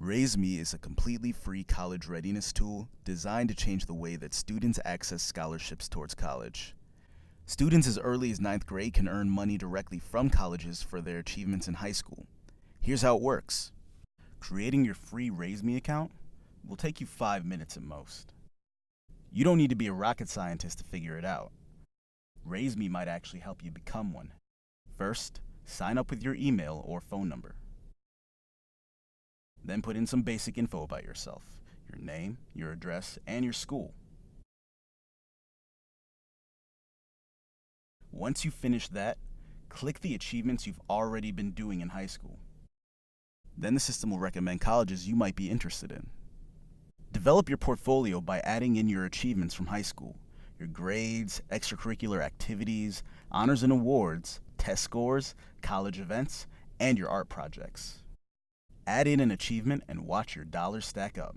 RaiseMe is a completely free college readiness tool designed to change the way that students access scholarships towards college. Students as early as 9th grade can earn money directly from colleges for their achievements in high school. Here's how it works. Creating your free RaiseMe account will take you 5 minutes at most. You don't need to be a rocket scientist to figure it out. RaiseMe might actually help you become one. First, sign up with your email or phone number. Then put in some basic info about yourself, your name, your address, and your school. Once you finish that, click the achievements you've already been doing in high school. Then the system will recommend colleges you might be interested in. Develop your portfolio by adding in your achievements from high school, your grades, extracurricular activities, honors and awards, test scores, college events, and your art projects. Add in an achievement and watch your dollars stack up.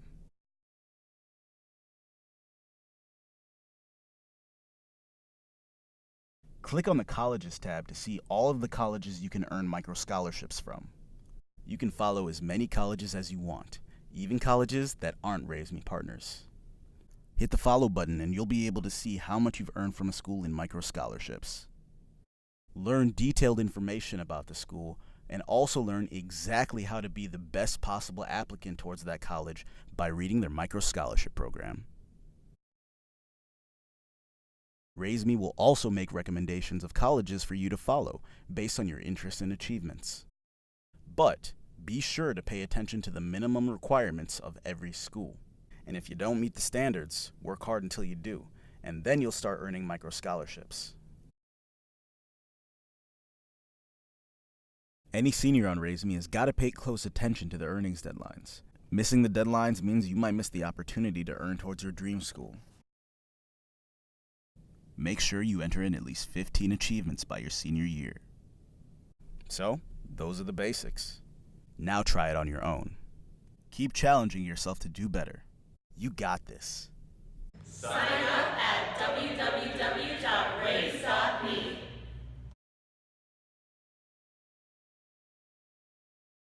Click on the Colleges tab to see all of the colleges you can earn micro scholarships from. You can follow as many colleges as you want, even colleges that aren't RaiseMe partners. Hit the follow button and you'll be able to see how much you've earned from a school in micro scholarships. Learn detailed information about the school and also learn exactly how to be the best possible applicant towards that college by reading their micro scholarship program. RaiseMe will also make recommendations of colleges for you to follow based on your interests and achievements. But be sure to pay attention to the minimum requirements of every school. And if you don't meet the standards, work hard until you do, and then you'll start earning micro scholarships. Any senior on RaiseMe has got to pay close attention to the earnings deadlines. Missing the deadlines means you might miss the opportunity to earn towards your dream school. Make sure you enter in at least 15 achievements by your senior year. So, those are the basics. Now try it on your own. Keep challenging yourself to do better. You got this. Sign up at